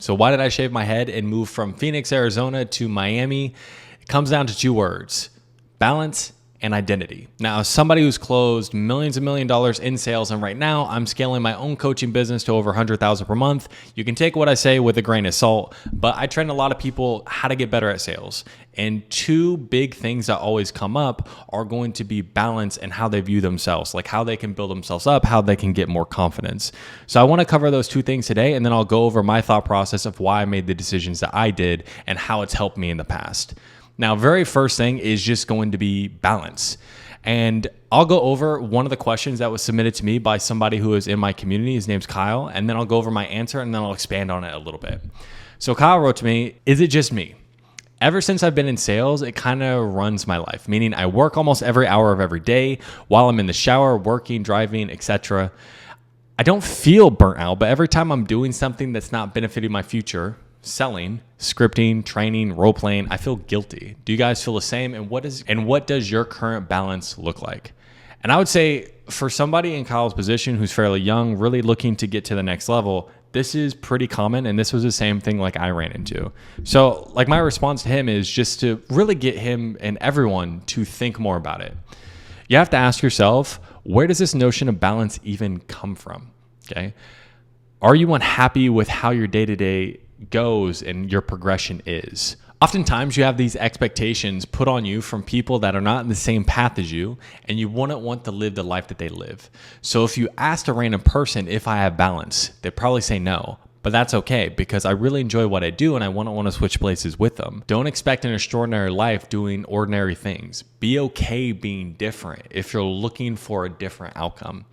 So why did I shave my head and move from Phoenix, Arizona to Miami? It comes down to two words: balance and identity. Now, as somebody who's closed millions and million dollars in sales, and right now I'm scaling my own coaching business to over 100,000 per month. You can take what I say with a grain of salt, but I train a lot of people how to get better at sales. And two big things that always come up are going to be balance and how they view themselves, like how they can build themselves up, how they can get more confidence. So I want to cover those two things today, and then I'll go over my thought process of why I made the decisions that I did and how it's helped me in the past. Now, very first thing is just going to be balance. And I'll go over one of the questions that was submitted to me by somebody who is in my community. His name's Kyle. And then I'll go over my answer and then I'll expand on it a little bit. So Kyle wrote to me, "Is it just me? Ever since I've been in sales, it kind of runs my life, meaning I work almost every hour of every day while I'm in the shower, working, driving, etc. I don't feel burnt out, but every time I'm doing something that's not benefiting my future, selling, scripting, training, role playing, I feel guilty. Do you guys feel the same? And what does your current balance look like?" And I would say for somebody in Kyle's position who's fairly young, really looking to get to the next level, this is pretty common. And this was the same thing like I ran into. So like my response to him is just to really get him and everyone to think more about it. You have to ask yourself, where does this notion of balance even come from? Okay. Are you unhappy with how your day-to-day goes and your progression is? Oftentimes you have these expectations put on you from people that are not in the same path as you, and you wouldn't want to live the life that they live. So if you asked a random person if I have balance, they'd probably say no. But that's okay, because I really enjoy what I do and I wouldn't want to switch places with them. Don't expect an extraordinary life doing ordinary things. Be okay being different if you're looking for a different outcome.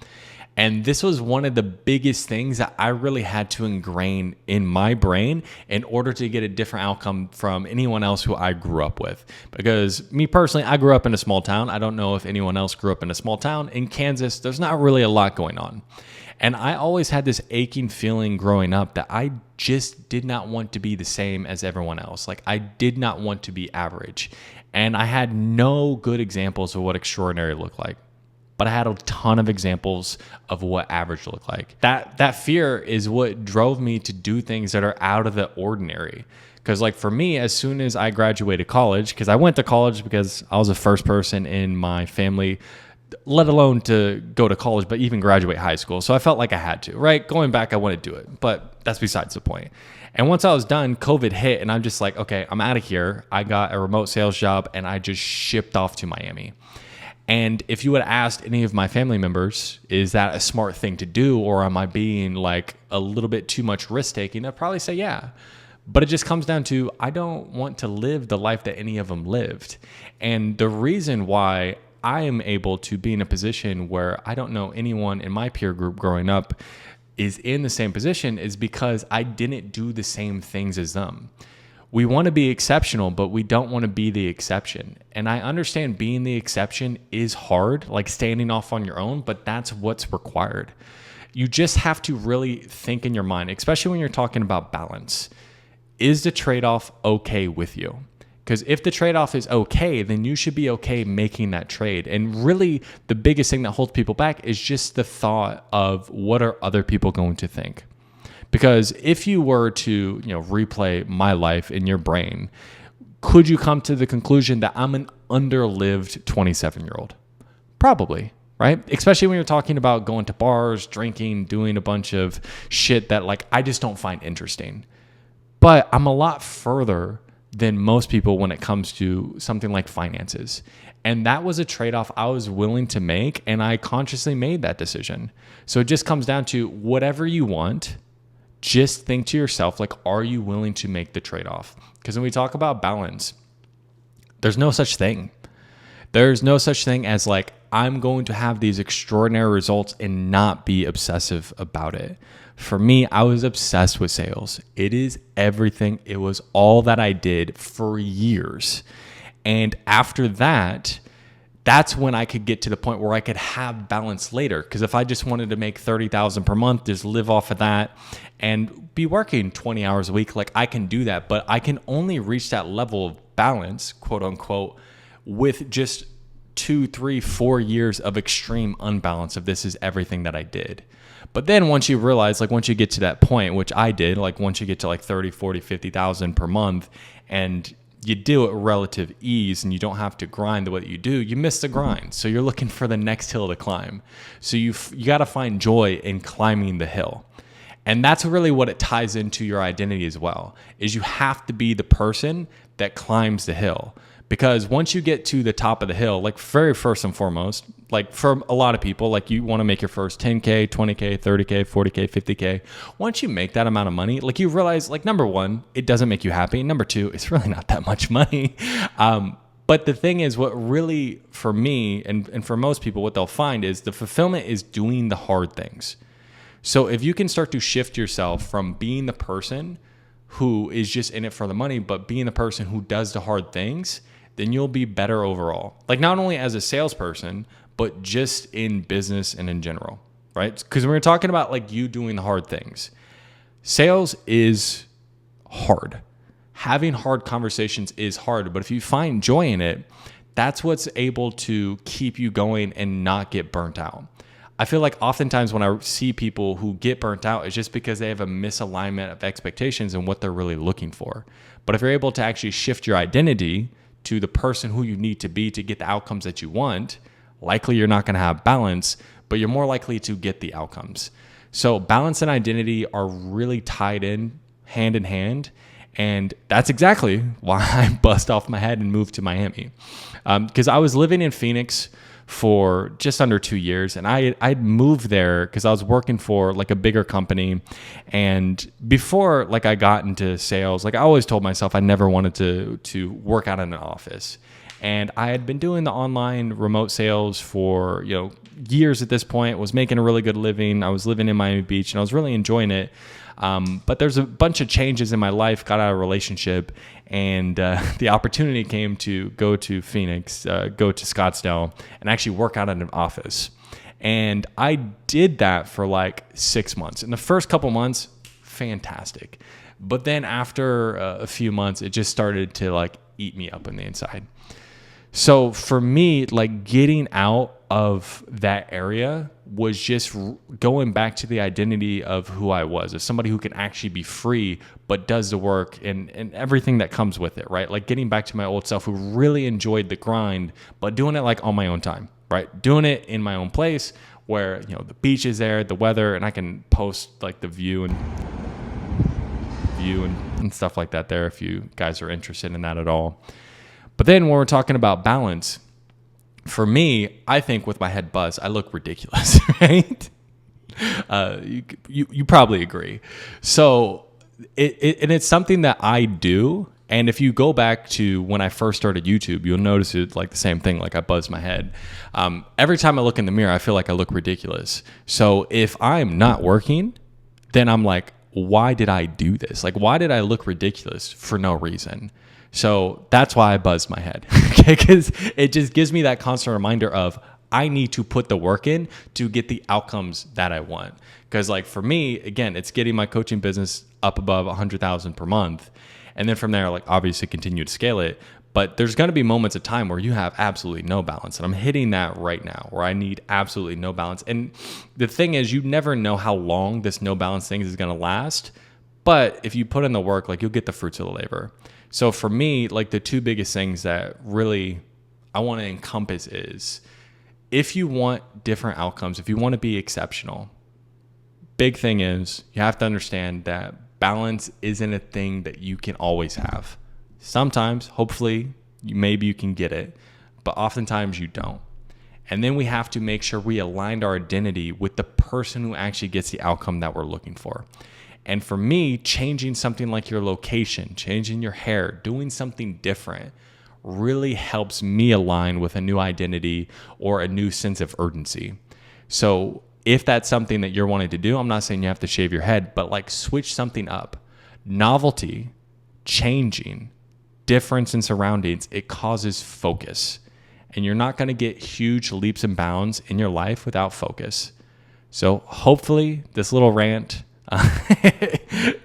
And this was one of the biggest things that I really had to ingrain in my brain in order to get a different outcome from anyone else who I grew up with. Because me personally, I grew up in a small town. I don't know if anyone else grew up in a small town. In Kansas, there's not really a lot going on. And I always had this aching feeling growing up that I just did not want to be the same as everyone else. Like I did not want to be average. And I had no good examples of what extraordinary looked like. But I had a ton of examples of what average looked like. That fear is what drove me to do things that are out of the ordinary. Because like for me, as soon as I graduated college, because I went to college because I was the first person in my family, let alone to go to college, but even graduate high school. So I felt like I had to, right? Going back, I wanted to do it, but that's besides the point. And once I was done, COVID hit and I'm just like, okay, I'm out of here. I got a remote sales job and I just shipped off to Miami. And if you had asked any of my family members, is that a smart thing to do? Or am I being like a little bit too much risk taking? They'd probably say, yeah. But it just comes down to, I don't want to live the life that any of them lived. And the reason why I am able to be in a position where I don't know anyone in my peer group growing up is in the same position is because I didn't do the same things as them. We want to be exceptional, but we don't want to be the exception. And I understand being the exception is hard, like standing off on your own, but that's what's required. You just have to really think in your mind, especially when you're talking about balance. Is the trade-off okay with you? Because if the trade-off is okay, then you should be okay making that trade. And really, the biggest thing that holds people back is just the thought of what are other people going to think? Because if you were to, replay my life in your brain, could you come to the conclusion that I'm an underlived 27-year-old? Probably, right? Especially when you're talking about going to bars, drinking, doing a bunch of shit that I just don't find interesting. But I'm a lot further than most people when it comes to something like finances. And that was a trade-off I was willing to make, and I consciously made that decision. So it just comes down to whatever you want. Just think to yourself, are you willing to make the trade-off? Because when we talk about balance, there's no such thing. There's no such thing as I'm going to have these extraordinary results and not be obsessive about it. For me, I was obsessed with sales. It is everything. It was all that I did for years. And after that, that's when I could get to the point where I could have balance later. Because if I just wanted to make $30,000 per month, just live off of that and be working 20 hours a week, I can do that. But I can only reach that level of balance, quote unquote, with just 2, 3, 4 years of extreme unbalance of this is everything that I did. But then once you realize, like once you get to that point, which I did, like once you get to like 30, 40, 50,000 per month and you do it with relative ease and you don't have to grind the way that you do, you miss the grind. So you're looking for the next hill to climb. So you got to find joy in climbing the hill. And that's really what it ties into your identity as well, is you have to be the person that climbs the hill. Because once you get to the top of the hill, like very first and foremost, like for a lot of people, like you want to make your first 10K, 20K, 30K, 40K, 50K. Once you make that amount of money, like you realize, like number one, it doesn't make you happy. Number two, it's really not that much money. But the thing is, what really, for me and for most people, what they'll find is the fulfillment is doing the hard things. So if you can start to shift yourself from being the person who is just in it for the money, but being the person who does the hard things, then you'll be better overall. Like not only as a salesperson, but just in business and in general, right? Because when we're talking about like you doing the hard things, sales is hard. Having hard conversations is hard, but if you find joy in it, that's what's able to keep you going and not get burnt out. I feel like oftentimes when I see people who get burnt out, it's just because they have a misalignment of expectations and what they're really looking for. But if you're able to actually shift your identity to the person who you need to be to get the outcomes that you want, likely you're not going to have balance, but you're more likely to get the outcomes. So balance and identity are really tied in, hand in hand. And that's exactly why I bust off my head and moved to Miami. Because I was living in Phoenix for just under 2 years, and I'd moved there because I was working for like a bigger company. And before like I got into sales, like I always told myself I never wanted to work out in an office. And I had been doing the online remote sales for years at this point, was making a really good living. I was living in Miami Beach and I was really enjoying it. But there's a bunch of changes in my life, got out of a relationship, and the opportunity came to go to Phoenix, go to Scottsdale, and actually work out in an office. And I did that for like 6 months. In the first couple months, fantastic. But then after a few months, it just started to like eat me up on the inside. So for me, like getting out of that area was just going back to the identity of who I was, as somebody who can actually be free, but does the work and everything that comes with it, right? Like getting back to my old self who really enjoyed the grind, but doing it like on my own time, right? Doing it in my own place where, the beach is there, the weather, and I can post like the view and stuff like that there if you guys are interested in that at all. But then when we're talking about balance, for me, I think with my head buzzed, I look ridiculous, right? You probably agree. So it's something that I do. And if you go back to when I first started YouTube, you'll notice it's like the same thing. Like I buzz my head. Every time I look in the mirror, I feel like I look ridiculous. So if I'm not working, then I'm like, why did I do this? Like, why did I look ridiculous for no reason? So that's why I buzzed my head, okay? Because it just gives me that constant reminder of I need to put the work in to get the outcomes that I want. Because like for me, again, it's getting my coaching business up above 100,000 per month. And then from there, like obviously continue to scale it. But there's going to be moments of time where you have absolutely no balance. And I'm hitting that right now where I need absolutely no balance. And the thing is, you never know how long this no balance thing is going to last. But if you put in the work, like you'll get the fruits of the labor. So for me, like the two biggest things that really I want to encompass is if you want different outcomes, if you want to be exceptional, big thing is you have to understand that balance isn't a thing that you can always have. Sometimes, hopefully, maybe you can get it, but oftentimes you don't. And then we have to make sure we aligned our identity with the person who actually gets the outcome that we're looking for. And for me, changing something like your location, changing your hair, doing something different really helps me align with a new identity or a new sense of urgency. So if that's something that you're wanting to do, I'm not saying you have to shave your head, but like switch something up. Novelty, changing, difference in surroundings, it causes focus. And you're not going to get huge leaps and bounds in your life without focus. So hopefully this little rant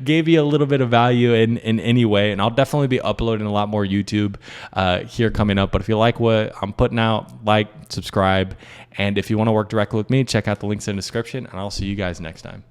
gave you a little bit of value in any way. And I'll definitely be uploading a lot more YouTube here coming up. But if you like what I'm putting out, like, subscribe. And if you want to work directly with me, check out the links in the description. And I'll see you guys next time.